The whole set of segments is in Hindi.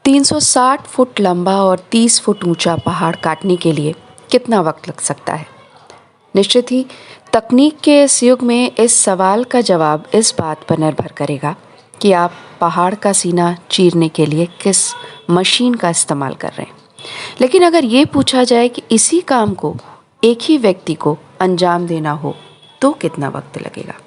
360 फुट लंबा और 30 फुट ऊंचा पहाड़ काटने के लिए कितना वक्त लग सकता है? निश्चित ही तकनीक के इस युग में इस सवाल का जवाब इस बात पर निर्भर करेगा कि आप पहाड़ का सीना चीरने के लिए किस मशीन का इस्तेमाल कर रहे हैं। लेकिन अगर ये पूछा जाए कि इसी काम को एक ही व्यक्ति को अंजाम देना हो तो कितना वक्त लगेगा?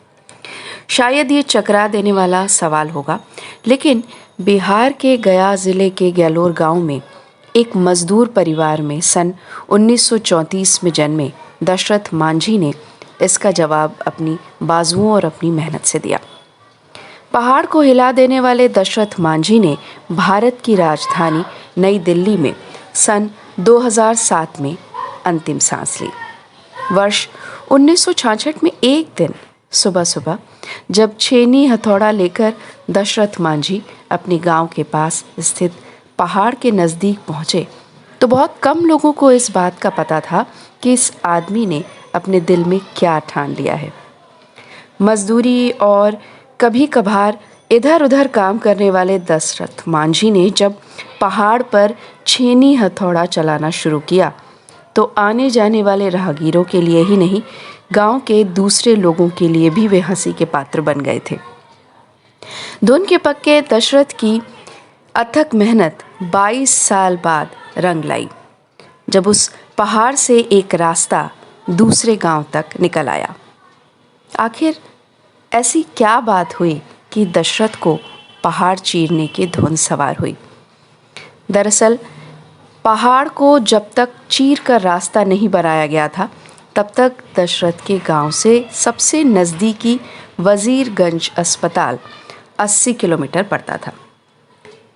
शायद ये चकरा देने वाला सवाल होगा, लेकिन बिहार के गया ज़िले के गैलोर गांव में एक मजदूर परिवार में सन 1934 में जन्मे दशरथ मांझी ने इसका जवाब अपनी बाजुओं और अपनी मेहनत से दिया। पहाड़ को हिला देने वाले दशरथ मांझी ने भारत की राजधानी नई दिल्ली में सन 2007 में अंतिम सांस ली। वर्ष 1966 में एक दिन सुबह सुबह जब छेनी हथौड़ा लेकर दशरथ मांझी अपने गांव के पास स्थित पहाड़ के नज़दीक पहुंचे तो बहुत कम लोगों को इस बात का पता था कि इस आदमी ने अपने दिल में क्या ठान लिया है। मजदूरी और कभी कभार इधर उधर काम करने वाले दशरथ मांझी ने जब पहाड़ पर छेनी हथौड़ा चलाना शुरू किया तो आने जाने वाले राहगीरों के लिए ही नहीं, गांव के दूसरे लोगों के लिए भी वे हंसी के पात्र बन गए थे। धुन के पक्के दशरथ की अथक मेहनत 22 साल बाद रंग लाई, जब उस पहाड़ से एक रास्ता दूसरे गांव तक निकल आया। आखिर ऐसी क्या बात हुई कि दशरथ को पहाड़ चीरने की धुन सवार हुई? दरअसल पहाड़ को जब तक चीर कर रास्ता नहीं बनाया गया था, तब तक दशरथ के गांव से सबसे नज़दीकी वजीरगंज अस्पताल 80 किलोमीटर पड़ता था।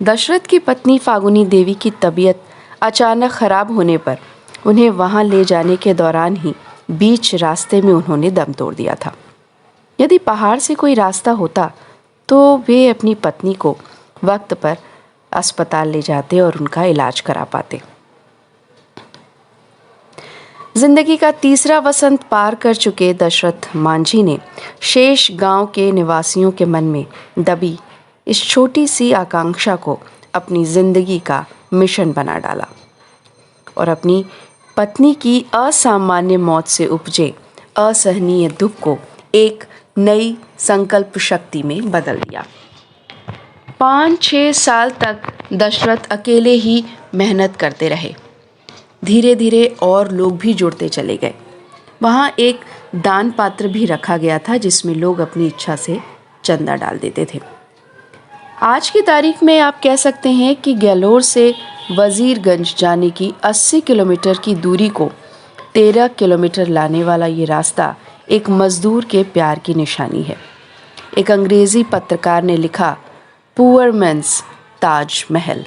दशरथ की पत्नी फागुनी देवी की तबीयत अचानक खराब होने पर उन्हें वहां ले जाने के दौरान ही बीच रास्ते में उन्होंने दम तोड़ दिया था। यदि पहाड़ से कोई रास्ता होता तो वे अपनी पत्नी को वक्त पर अस्पताल ले जाते और उनका इलाज करा पाते। जिंदगी का तीसरा वसंत पार कर चुके दशरथ मांझी ने शेष गांव के निवासियों के मन में दबी इस छोटी सी आकांक्षा को अपनी जिंदगी का मिशन बना डाला और अपनी पत्नी की असामान्य मौत से उपजे असहनीय दुख को एक नई संकल्प शक्ति में बदल दिया। 5-6 साल तक दशरथ अकेले ही मेहनत करते रहे। धीरे धीरे और लोग भी जुड़ते चले गए। वहाँ एक दान पात्र भी रखा गया था जिसमें लोग अपनी इच्छा से चंदा डाल देते थे। आज की तारीख में आप कह सकते हैं कि गैलोर से वजीरगंज जाने की 80 किलोमीटर की दूरी को 13 किलोमीटर लाने वाला ये रास्ता एक मजदूर के प्यार की निशानी है। एक अंग्रेजी पत्रकार ने लिखा, पुअर मैन्स ताज महल।